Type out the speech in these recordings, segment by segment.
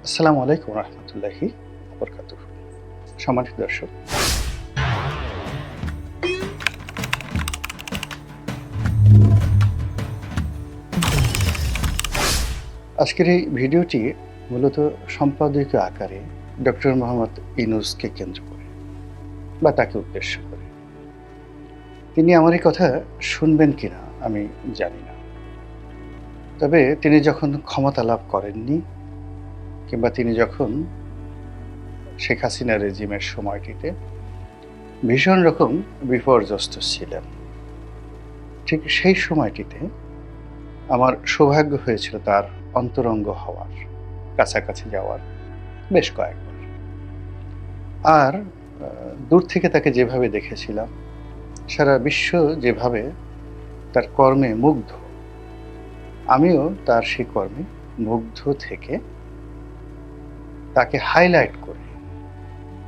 আসসালামু আলাইকুম রহমতুল্লাহি বরকাতুহু। সম্মানিত দর্শক, আজকের এই ভিডিওটি মূলত সম্পাদকীয় আকারে ডক্টর মোহাম্মদ ইউনূসকে কেন্দ্র করে বা তাকে উদ্দেশ্য করে। তিনি আমার এই কথা শুনবেন কিনা আমি জানি না। তবে তিনি যখন ক্ষমতা লাভ করেননি কিংবা তিনি যখন শেখ হাসিনা রেজিমের সময়টিতে ভীষণ রকম বিপর্যস্ত ছিলেন, ঠিক সেই সময়টিতে আমার সৌভাগ্য হয়েছিল তার অন্তরঙ্গ হওয়ার, কাছাকাছি যাওয়ার বেশ কয়েকবার। আর দূর থেকে তাকে যেভাবে দেখেছিলাম, সারা বিশ্ব যেভাবে তার কর্মে মুগ্ধ, আমিও তার সেই কর্মে মুগ্ধ থেকে তাকে হাইলাইট করে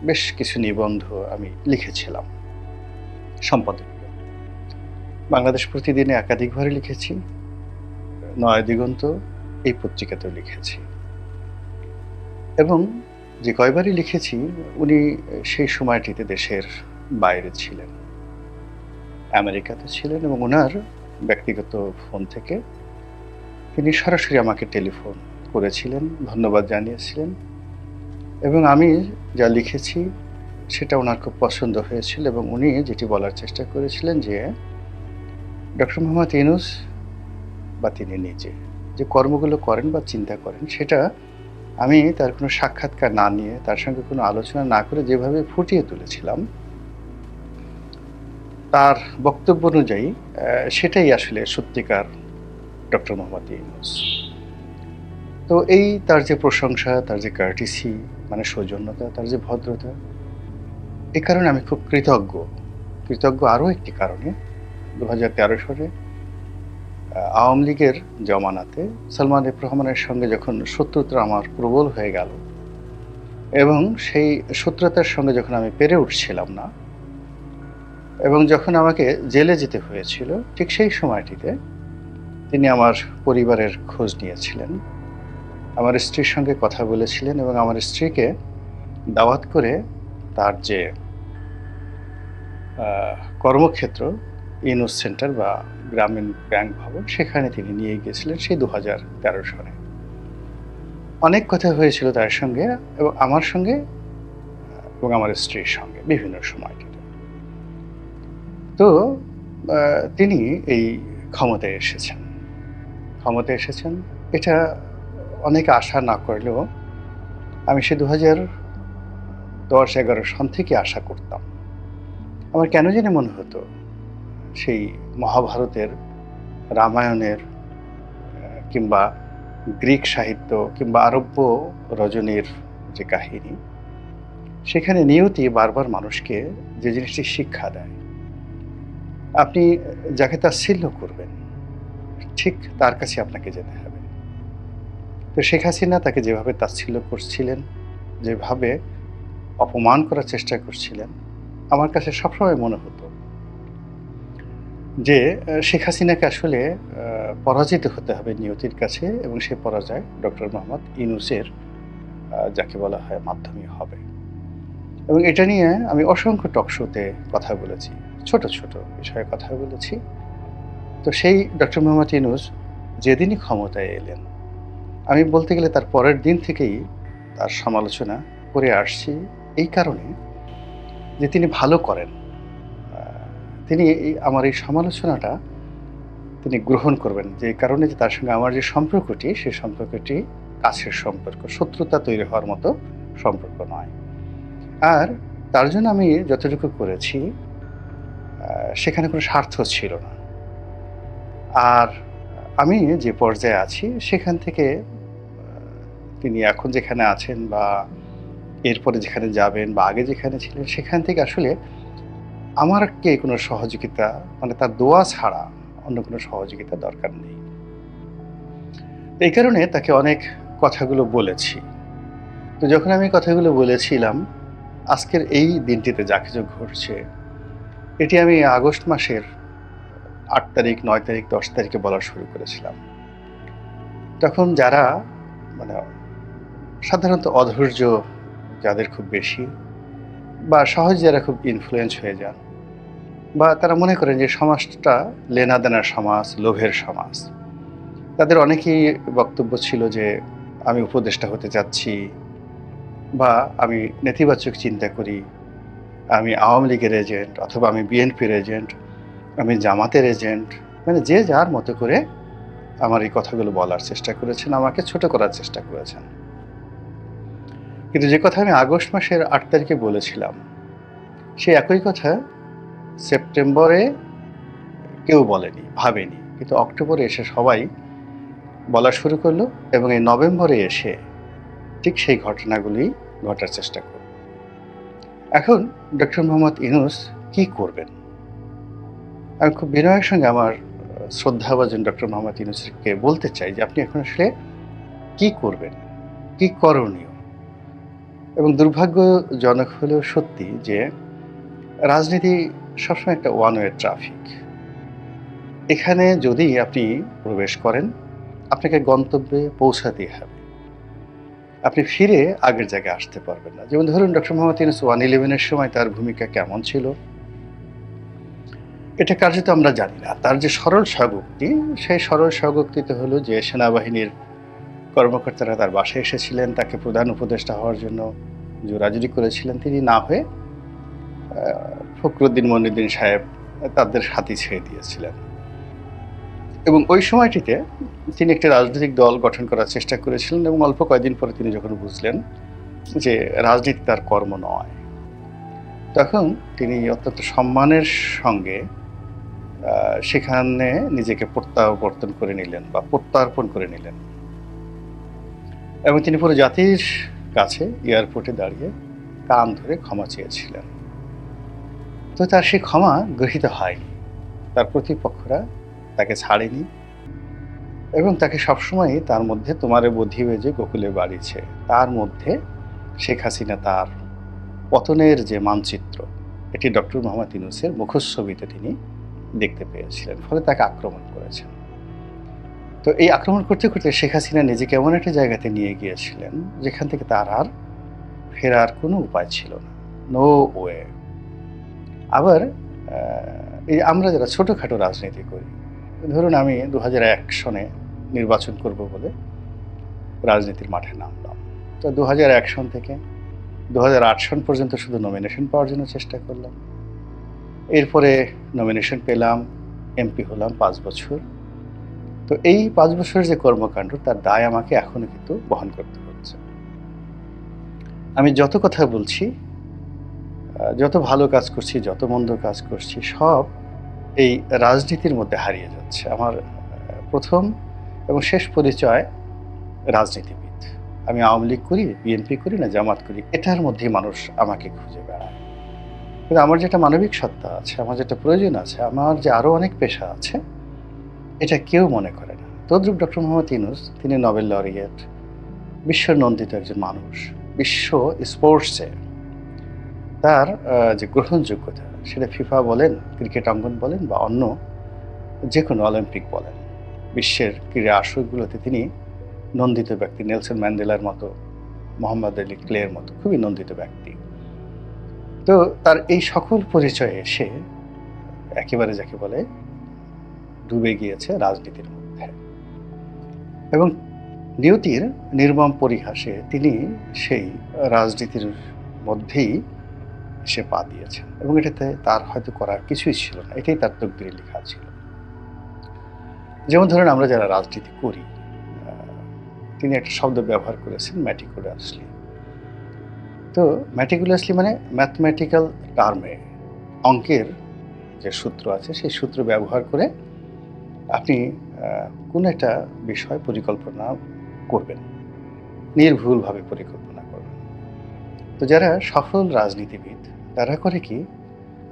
বেশ কিছু নিবন্ধ আমি লিখেছিলাম সম্পাদকীয়। বাংলাদেশ প্রতিদিনে একাধিকভাবে লিখেছি, নয়া দিগন্ত এই পত্রিকাতেও লিখেছি এবং যে কয়বারই লিখেছি উনি সেই সময়টিতে দেশের বাইরে ছিলেন, আমেরিকাতে ছিলেন এবং ওনার ব্যক্তিগত ফোন থেকে তিনি সরাসরি আমাকে টেলিফোন করেছিলেন, ধন্যবাদ জানিয়েছিলেন এবং আমি যা লিখেছি সেটা ওনার খুব পছন্দ হয়েছিল এবং উনি যেটি বলার চেষ্টা করেছিলেন যে ডক্টর মোহাম্মদ ইউনূস বা তিনি নিজে যে কর্মগুলো করেন বা চিন্তা করেন সেটা আমি তার কোনো সাক্ষাৎকার না নিয়ে, তার সঙ্গে কোনো আলোচনা না করে যেভাবে ফুটিয়ে তুলেছিলাম তার বক্তব্য অনুযায়ী সেটাই আসলে সত্যিকার ডক্টর মোহাম্মদ ইউনূস। তো এই তার যে প্রশংসা, তার যে কার্টিসি মানে সৌজন্যতা, তার যে ভদ্রতা, এই কারণে আমি খুব কৃতজ্ঞ আরও একটি কারণে। 2013 সালে আওয়ামী লীগের জমানাতে সালমান এফ রহমানের সঙ্গে যখন শত্রুতা আমার প্রবল হয়ে গেল এবং সেই শত্রুতার সঙ্গে যখন আমি পেরে উঠছিলাম না এবং যখন আমাকে জেলে যেতে হয়েছিল, ঠিক সেই সময়টিতে তিনি আমার পরিবারের খোঁজ নিয়েছিলেন, আমার স্ত্রীর সঙ্গে কথা বলেছিলেন এবং আমার স্ত্রীকে দাওয়াত করে তার যে কর্মক্ষেত্র ইউনূস সেন্টার বা গ্রামীণ ব্যাংক ভবন, সেখানে তিনি নিয়ে গিয়েছিলেন সেই 2013 সালে। অনেক কথা হয়েছিল তার সঙ্গে এবং আমার সঙ্গে এবং আমার স্ত্রীর সঙ্গে বিভিন্ন সময়টিতে। তো তিনি এই ক্ষমতায় এসেছেন এটা অনেকে আশা না করলেও আমি সে 2010-11 সন থেকে আশা করতাম। আমার কেন জানি মনে হতো সেই মহাভারতের, রামায়ণের কিংবা গ্রিক সাহিত্য কিংবা আরব্য রজনীর যে কাহিনী, সেখানে নিয়তি বারবার মানুষকে যে জিনিসটি শিক্ষা দেয়, আপনি যাকে তাচ্ছিল্য করবেন ঠিক তার কাছে আপনাকে যেতে হবে। তো শেখ হাসিনা তাকে যেভাবে তাচ্ছিল্য করছিলেন, যেভাবে অপমান করার চেষ্টা করছিলেন, আমার কাছে সবসময় মনে হতো যে শেখ হাসিনাকে আসলে পরাজিত হতে হবে নিয়তির কাছে এবং সে পরাজয় ডক্টর মোহাম্মদ ইউনূসের যাকে বলা হয় মাধ্যমে হবে। এবং এটা নিয়ে আমি অসংখ্য টকশোতে কথা বলেছি, ছোট বিষয়ে কথা বলেছি। তো সেই ডক্টর মোহাম্মদ ইউনূস যেদিনই ক্ষমতায় এলেন, আমি বলতে গেলে তার পরের দিন থেকেই তার সমালোচনা করে আসছি এই কারণে যে তিনি ভালো করেন। তিনি আমার এই সমালোচনাটা তিনি গ্রহণ করবেন যে কারণে যে তার সঙ্গে আমার যে সম্পর্কটি, সেই সম্পর্কটি কাছের সম্পর্ক, শত্রুতা তৈরি হওয়ার মতো সম্পর্ক নয়। আর তার জন্য আমি যতটুকু করেছি সেখানে কোনো স্বার্থ ছিল না। আর আমি যে পর্যায়ে আছি সেখান থেকে তিনি এখন যেখানে আছেন বা এরপরে যেখানে যাবেন বা আগে যেখানে ছিলেন সেখান থেকে আসলে আমারকে কোনো সহযোগিতা মানে তার দোয়া ছাড়া অন্য কোনো সহযোগিতা দরকার নেই। এই কারণে তাকে অনেক কথাগুলো বলেছি। তো যখন আমি কথাগুলো বলেছিলাম, আজকের এই দিনটিতে যা কিছু ঘটছে এটি আমি আগস্ট মাসের 8 তারিখ, 9 তারিখ, 10 তারিখে বলা শুরু করেছিলাম। তখন যারা মানে সাধারণত অধৈর্য যাদের খুব বেশি বা সহজে যারা খুব ইনফ্লুয়েন্স হয়ে যান বা তারা মনে করেন যে সমাজটা লেনাদেনার সমাজ, লোভের সমাজ। তাদের অনেকেই বক্তব্য ছিল যে আমি উপদেষ্টা হতে চাচ্ছি বা আমি নেতিবাচক চিন্তা করি, আমি আওয়ামী লীগের এজেন্ট অথবা আমি বিএনপির এজেন্ট, আমি জামাতের এজেন্ট। মানে যে যার মতো করে আমার এই কথাগুলো বলার চেষ্টা করেছেন, আমাকে ছোট করার চেষ্টা করেছেন। কিন্তু যে কথা আমি আগস্ট মাসের ৮ তারিখে বলেছিলাম, সেই একই কথা সেপ্টেম্বরে কেউ বলেনি, ভাবেনি। কিন্তু অক্টোবরে এসে সবাই বলা শুরু করলো এবং এই নভেম্বরে এসে ঠিক সেই ঘটনাগুলি ঘটার চেষ্টা করল। এখন ডক্টর মোহাম্মদ ইউনূস কি করবেন? আমি খুব বিনয়ের সঙ্গে আমার শ্রদ্ধাভাজন ডক্টর মোহাম্মদ ইউনূসকে বলতে চাই যে আপনি এখন আসলে কি করবেন? কি করণীয়? এবং দুর্ভাগ্যজনক হলেও সত্যি যে রাজনীতি সবসময় একটা ওয়ান ওয়ে ট্রাফিক। এখানে যদি আপনি প্রবেশ করেন, আপনাকে গন্তব্যে পৌঁছাতেই হবে। আপনি ফিরে আগের জায়গায় আসতে পারবেন না। যেমন ধরুন ডক্টর মোহাম্মদ ইউনূস 111 এর সময় তার ভূমিকা কেমন ছিল? এটা কার্যত আমরা জানি না। তার যে সরল স্বগোক্তি, সেই সরল স্বগোক্তিতে হলো যে সেনাবাহিনীর কর্মকর্তারা তার বাসায় এসেছিলেন, তাকে প্রধান উপদেষ্টা হওয়ার জন্য জোরাজুরি করেছিলেন। তিনি না হয়ে ফখরুদ্দিন মনিরুদ্দিন সাহেব তাদের হাতই ছেড়ে দিয়েছিলেন। এবং ওই সময়টিতে তিনি একটি রাজনৈতিক দল গঠন করার চেষ্টা করেছিলেন এবং অল্প কয়েকদিন পরে তিনি যখন বুঝলেন যে রাজনীতি তার কর্ম নয়, তখন তিনি অত্যন্ত সম্মানের সঙ্গে সেখানে নিজেকে প্রত্যাবর্তন করে নিলেন বা প্রত্যার্পণ করে নিলেন এবং তিনি পুরো জাতির কাছে এয়ারপোর্টে দাঁড়িয়ে কান ধরে ক্ষমা চেয়েছিলেন। তো তার সেই ক্ষমা গৃহীত হয়নি। তার প্রতিপক্ষরা তাকে ছাড়েনি এবং তাকে সবসময় তার মধ্যে তোমারে বধিবে যে গোকুলে বাড়িছে, তার মধ্যে শেখ হাসিনা তার পতনের যে মানচিত্র, এটি ডক্টর মোহাম্মদ ইউনূসের মুখচ্ছবিতে তিনি দেখতে পেয়েছিলেন। ফলে তাকে আক্রমণ করেছেন। তো এই আক্রমণ করতে করতে শেখ হাসিনা নিজেকে এমন একটা জায়গাতে নিয়ে গিয়েছিলেন যেখান থেকে তার আর ফেরার কোনো উপায় ছিল না, নো ওয়ে। আবার এই আমরা যারা ছোটোখাটো রাজনীতি করি, ধরুন আমি 2001 সনে নির্বাচন করব বলে রাজনীতির মাঠে নামলাম। তো 2001 সন থেকে 2008 সন পর্যন্ত শুধু নমিনেশন পাওয়ার জন্য চেষ্টা করলাম। এরপরে নমিনেশন পেলাম, এমপি হলাম 5 বছর। তো এই 5 বছরের যে কর্মকাণ্ড, তার দায় আমাকে এখনো কিন্তু বহন করতে হচ্ছে। আমি যত কথা বলছি, যত ভালো কাজ করছি, যত মন্দ কাজ করছি, সব এই রাজনীতির মধ্যে হারিয়ে যাচ্ছে। আমার প্রথম এবং শেষ পরিচয় রাজনীতিবিদ। আমি আওয়ামী লীগ করি, বিএনপি করি না জামাত করি, এটার মধ্যেই মানুষ আমাকে খুঁজে বেড়ায়। কিন্তু আমার যেটা মানবিক সত্তা আছে, আমার যেটা প্রয়োজন আছে, আমার যে আরও অনেক পেশা আছে, এটা কেউ মনে করে না। তদ্রূপ ডক্টর মোহাম্মদ ইউনূস, তিনি নোবেল লরিয়েট, বিশ্বনন্দিত একজন মানুষ। বিশ্ব স্পোর্টসে তার যে গ্রহণযোগ্যতা, সেটা ফিফা বলেন, ক্রিকেট অঙ্গন বলেন বা অন্য যে কোনো অলিম্পিক বলেন, বিশ্বের ক্রীড়া আসরগুলোতে তিনি নন্দিত ব্যক্তি। নেলসন ম্যান্ডেলার মতো, মোহাম্মদ আলী ক্লের মতো খুবই নন্দিত ব্যক্তি। তো তার এই সকল পরিচয়ে এসে একেবারে যাকে বলে ডুবে গিয়েছে রাজনীতির মধ্যে এবং নিয়তির নির্মম পরিহাসে তিনি সেই রাজনীতির মধ্যেই এসে পা দিয়েছেন এবং এটাতে তার হয়তো করার কিছুই ছিল না, এটাই তার তকদিরে লেখা ছিল। যেমন ধরেন আমরা যারা রাজনীতি করি, তিনি একটা শব্দ ব্যবহার করেছেন ম্যাটিকুলাসলি। তো ম্যাটিকুলাসলি মানে ম্যাথমেটিক্যাল টার্মে, অঙ্কের যে সূত্র আছে সেই সূত্র ব্যবহার করে আপনি কোনো একটা বিষয় পরিকল্পনা করবেন, নির্ভুলভাবে পরিকল্পনা করবেন। তো যারা সফল রাজনীতিবিদ তারা করে কি,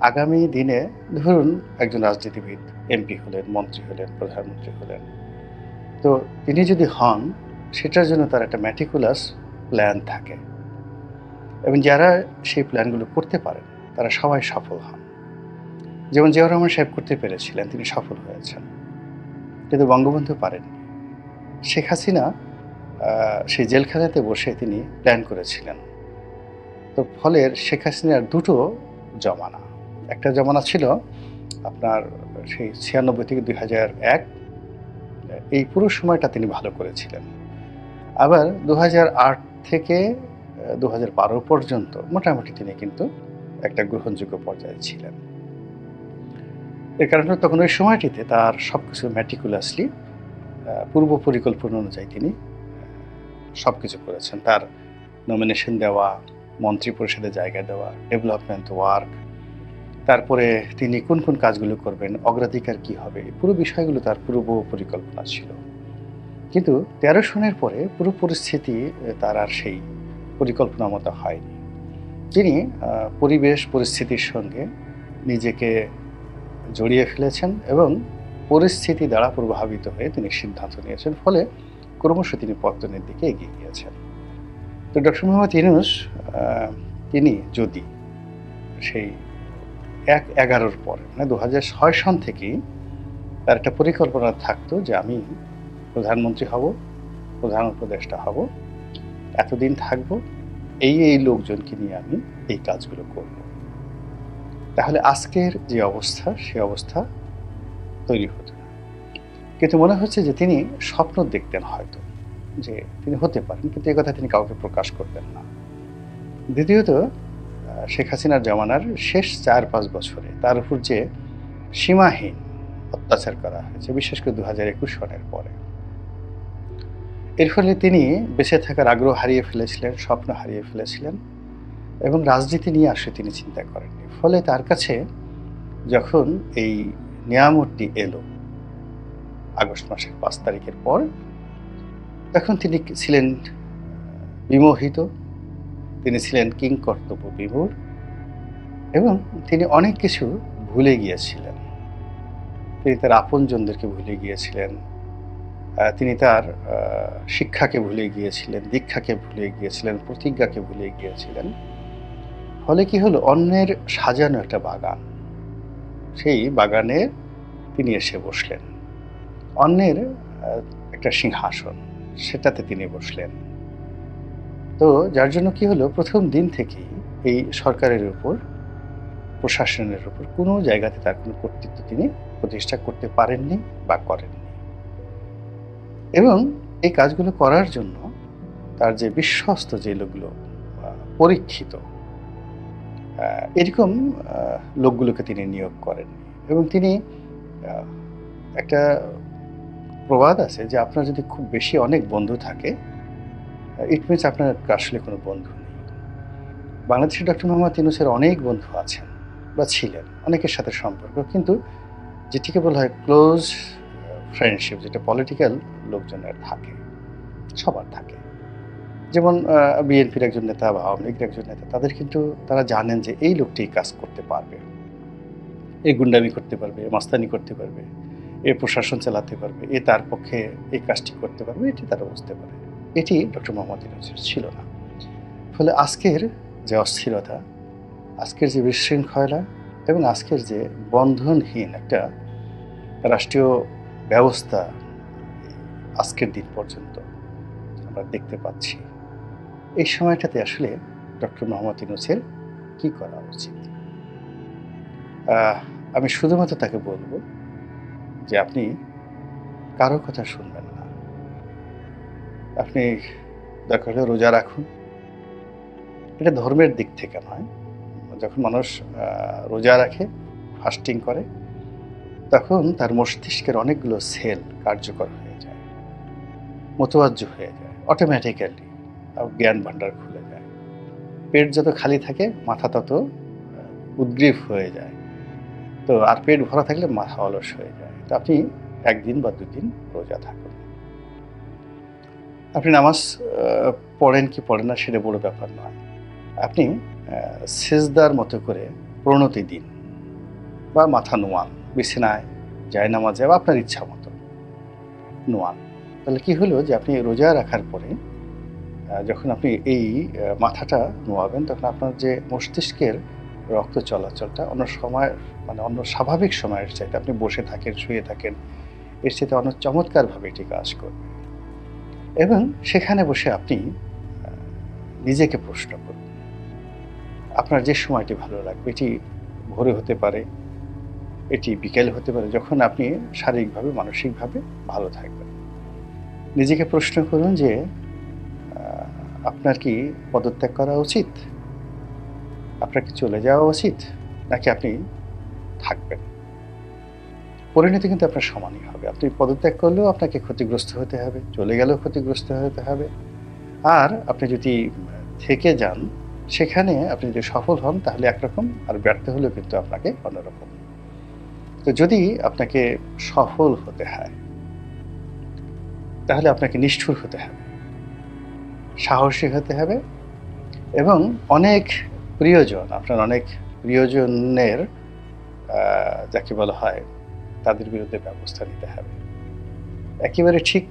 আগামী দিনে ধরুন একজন রাজনীতিবিদ এমপি হলেন, মন্ত্রী হলেন, প্রধানমন্ত্রী হলেন, তো তিনি যদি হন, সেটার জন্য তার একটা ম্যাটিকুলাস প্ল্যান থাকে এবং যারা সেই প্ল্যানগুলো করতে পারেন তারা সবাই সফল হন। যেমন জিয়াউর রহমান সাহেব করতে পেরেছিলেন, তিনি সফল হয়েছেন, কিন্তু বঙ্গবন্ধু পারেননি। শেখ হাসিনা সেই জেলখানাতে বসে তিনি প্ল্যান করেছিলেন। তো ফলে শেখ হাসিনার দুটো জমানা। একটা জমানা ছিল আপনার সেই ৯৬ থেকে ২০০১, এই পুরো সময়টা তিনি ভালো করেছিলেন। আবার ২০০৮ থেকে ২০১২ পর্যন্ত মোটামুটি তিনি কিন্তু একটা গ্রহণযোগ্য পর্যায়ে ছিলেন। এর কারণ হলো তখন ওই সময়টিতে তার সবকিছু ম্যাটিকুলাসলি পূর্ব পরিকল্পনা অনুযায়ী তিনি সবকিছু করেছেন। তার নমিনেশন দেওয়া, মন্ত্রিপরিষদে জায়গা দেওয়া, ডেভেলপমেন্ট ওয়ার্ক, তারপরে তিনি কোন কোন কাজগুলো করবেন, অগ্রাধিকার কি হবে, পুরো বিষয়গুলো তার পূর্ব পরিকল্পনা ছিল। কিন্তু ১৩ সনের পরে পুরো পরিস্থিতি তার আর সেই পরিকল্পনা মতো হয়নি। তিনি পরিবেশ পরিস্থিতির সঙ্গে নিজেকে জড়িয়ে ফেলেছেন এবং পরিস্থিতি দ্বারা প্রভাবিত হয়ে তিনি সিদ্ধান্ত নিয়েছেন, ফলে ক্রমশ তিনি পতনের দিকে এগিয়ে গিয়েছেন। তো ডক্টর মোহাম্মদ ইউনূস তিনি যদি সেই ১/১১ পর মানে ২০০৬ সন থেকেই তার একটা পরিকল্পনা থাকতো যে আমি প্রধানমন্ত্রী হব, প্রধান উপদেষ্টা হব, এতদিন থাকব, এই লোকজনকে নিয়ে আমি এই কাজগুলো করব, তাহলে আজকের যে অবস্থা সে অবস্থা তৈরি হতো না। কিন্তু মনে হচ্ছে যে তিনি স্বপ্ন দেখতেন হয়তো যে তিনি হতে পারেন, কিন্তু এই কথা তিনি কাউকে প্রকাশ করতেন না। দ্বিতীয়ত শেখ হাসিনার জমানার শেষ ৪-৫ বছরে তার উপর যে সীমাহীন অত্যাচার করা হয়েছে, বিশেষ করে ২০২১ সনের পরে, এর ফলে তিনি বেঁচে থাকার আগ্রহ হারিয়ে ফেলেছিলেন, স্বপ্ন হারিয়ে ফেলেছিলেন এবং রাজনীতি নিয়ে আসলে তিনি চিন্তা করেননি। ফলে তার কাছে যখন এই নিয়ামতটি এলো আগস্ট মাসের ৫ তারিখের পর, তখন তিনি ছিলেন বিমোহিত, তিনি ছিলেন কিংকর্তব্য বিমূঢ় এবং তিনি অনেক কিছু ভুলে গিয়েছিলেন। তিনি তার আপনজনদেরকে ভুলে গিয়েছিলেন, তিনি তার শিক্ষাকে ভুলে গিয়েছিলেন, দীক্ষাকে ভুলে গিয়েছিলেন, প্রতিজ্ঞাকে ভুলে গিয়েছিলেন। ফলে কি হলো, অন্যের সাজানো একটা বাগান, সেই বাগানে তিনি এসে বসলেন। অন্যের একটা সিংহাসন, সেটাতে তিনি বসলেন। তো যার জন্য কি হলো, প্রথম দিন থেকেই এই সরকারের উপর, প্রশাসনের উপর কোনো জায়গাতে তার কোনো কর্তৃত্ব তিনি প্রতিষ্ঠা করতে পারেননি বা করেননি। এবং এই কাজগুলো করার জন্য তার যে বিশ্বস্ত যে লোকগুলো, পরীক্ষিত, এরকম লোকগুলোকে তিনি নিয়োগ করেননি। এবং তিনি একটা প্রবাদ আছে যে আপনার যদি খুব বেশি অনেক বন্ধু থাকে, ইট মিনস আপনার আসলে কোনো বন্ধু নেই। বাংলাদেশের ডক্টর মোহাম্মদ ইউনূসের অনেক বন্ধু আছেন বা ছিলেন, অনেকের সাথে সম্পর্ক, কিন্তু যেটিকে বলা হয় ক্লোজ ফ্রেন্ডশিপ, যেটা পলিটিক্যাল লোকজনের থাকে, সবার থাকে। যেমন বিএনপির একজন নেতা বা আওয়ামী লীগের একজন নেতা, তাদের কিন্তু তারা জানেন যে এই লোকটি কাজ করতে পারবে, এই গুন্ডামি করতে পারবে, মাস্তানি করতে পারবে, এ প্রশাসন চালাতে পারবে, এ তার পক্ষে এই কাজটি করতে পারবে, এটি তারা বুঝতে পারে। এটি ডক্টর মোহাম্মদ ইউনূসের ছিল না। ফলে আজকের যে অস্থিরতা, আজকের যে বিশৃঙ্খলা এবং আজকের যে বন্ধনহীন একটা রাষ্ট্রীয় ব্যবস্থা আজকের দিন পর্যন্ত আমরা দেখতে পাচ্ছি, এই সময়টাতে আসলে ডক্টর মোহাম্মদ ইউনূসের কী করা উচিত? আমি শুধুমাত্র তাকে বলবো যে আপনি কারো কথা শুনবেন না। আপনি দরকার হলে রোজা রাখুন। এটা ধর্মের দিক থেকে নয়। যখন মানুষ রোজা রাখে, ফাস্টিং করে, তখন তার মস্তিষ্কের অনেকগুলো সেল কার্যকর হয়ে যায়, মোতওয়াজ্জহ হয়ে যায়, অটোমেটিক্যালি জ্ঞান ভাণ্ডার খুলে যায়। পেট যত খালি থাকে মাথা তত উদ্গ্রীব হয়ে যায়। তো আর পেট ভরা থাকলে মাথা অলস হয়ে যায়। তো আপনি ১ দিন বা ২ দিন রোজা থাকুন। আপনি নামাজ পড়েন কি পড়েন না সেটা বড় ব্যাপার নয়। আপনি সিজদার মতো করে প্রণতি দিন বা মাথা নোয়ান, বিছানায় জায়নামাজে বা আপনার ইচ্ছা মতো নোয়ান। তাহলে কি হলো যে আপনি রোজা রাখার পরে যখন আপনি এই মাথাটা নোয়াবেন, তখন আপনার যে মস্তিষ্কের রক্ত চলাচলটা অন্য সময়, মানে অন্য স্বাভাবিক সময়ের চাইতে, আপনি বসে থাকেন, শুয়ে থাকেন, এর চাইতে অনেক চমৎকারভাবে এটি কাজ করবে। এবং সেখানে বসে আপনি নিজেকে প্রশ্ন করুন, আপনার যে সময়টি ভালো লাগবে, এটি ভোরে হতে পারে, এটি বিকেলে হতে পারে, যখন আপনি শারীরিকভাবে মানসিকভাবে ভালো থাকবেন। নিজেকে প্রশ্ন করুন যে আপনার কি পদত্যাগ করা উচিত? আপনার কি চলে যাওয়া উচিত? নাকি আপনি থাকবেন? পরিণতি কিন্তু আপনার সমানই হবে। আপনি পদত্যাগ করলেও আপনাকে ক্ষতিগ্রস্ত হতে হবে, চলে গেলেও ক্ষতিগ্রস্ত হতে হবে। আর আপনি যদি থেকে যান, সেখানে আপনি যদি সফল হন তাহলে একরকম, আর ব্যর্থ হলেও কিন্তু আপনাকে অন্যরকম। তো যদি আপনাকে সফল হতে হয়, তাহলে আপনাকে নিষ্ঠুর হতে হবে, সাহসী হতে হবে এবং অনেক প্রিয়জন, আপনার অনেক প্রিয়জনের যাকে বলা হয় তাদের বিরুদ্ধে ব্যবস্থা নিতে হবে। একেবারে ঠিক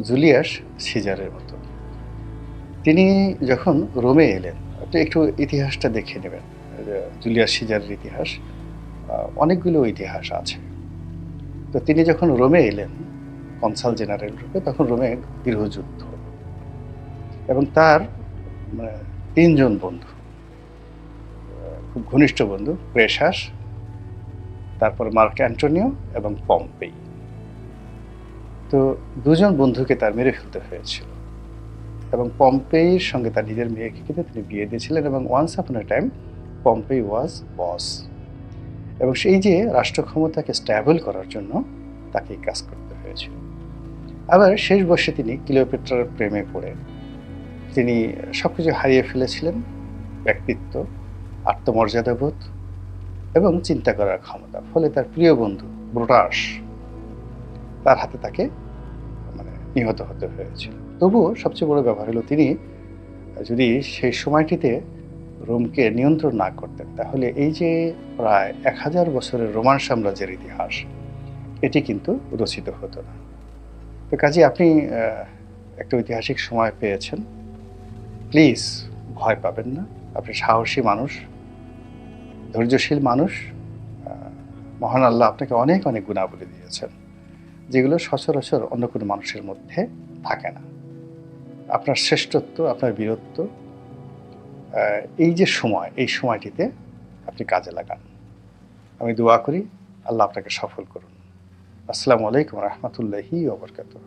জুলিয়াস সিজারের মতো। তিনি যখন রোমে এলেন, আপনি একটু ইতিহাসটা দেখে নেবেন। জুলিয়াস সিজারের ইতিহাস, অনেকগুলো ইতিহাস আছে। তো তিনি যখন রোমে এলেন কনসাল জেনারেল রূপে, তখন রোমে গৃহযুদ্ধ এবং তার মানে ৩ জন বন্ধু, খুব ঘনিষ্ঠ বন্ধু, ক্রেশাস, তারপর মার্ক অ্যান্টোনিও এবং পম্পেই। তো ২ জন বন্ধুকে তার মেরে ফেলতে হয়েছিল এবং পম্পেইর সঙ্গে তার নিজের মেয়েকে কিন্তু তিনি বিয়ে দিয়েছিলেন এবং ওয়ান্স আপন এ টাইম পম্পেই ওয়াজ বস, এবং সেই যে রাষ্ট্র ক্ষমতাকে স্ট্যাবল করার জন্য তাকে এই কাজ করতে হয়েছিল। আবার শেষ বয়সে তিনি ক্লিওপেট্রার প্রেমে পড়ে তিনি সবকিছু হারিয়ে ফেলেছিলেন, ব্যক্তিত্ব, আত্মমর্যাদাবোধ এবং চিন্তা করার ক্ষমতা। ফলে তার প্রিয় বন্ধু ব্রুটাস, তার হাতে তাকে নিহত হতে হয়েছিল। তবুও সবচেয়ে বড় ব্যাপার হলো, তিনি যদি সেই সময়টিতে রোমকে নিয়ন্ত্রণ না করতেন, তাহলে এই যে প্রায় ১০০০ বছরের রোমান সাম্রাজ্যের ইতিহাস, এটি কিন্তু রচিত হতো না। তো কাজে আপনি একটা ঐতিহাসিক সময় পেয়েছেন, প্লিজ ভয় পাবেন না। আপনি সাহসী মানুষ, ধৈর্যশীল মানুষ। মহান আল্লাহ আপনাকে অনেক অনেক গুণাবলী দিয়েছেন, যেগুলো সচরাচর অন্য কোনো মানুষের মধ্যে থাকে না। আপনার শ্রেষ্ঠত্ব, আপনার বীরত্ব, এই যে সময়, এই সময়টিতে আপনি কাজে লাগান। আমি দোয়া করি আল্লাহ আপনাকে সফল করুন। আসসালামু আলাইকুম রহমতুল্লাহি ওয়া বারাকাতুহু।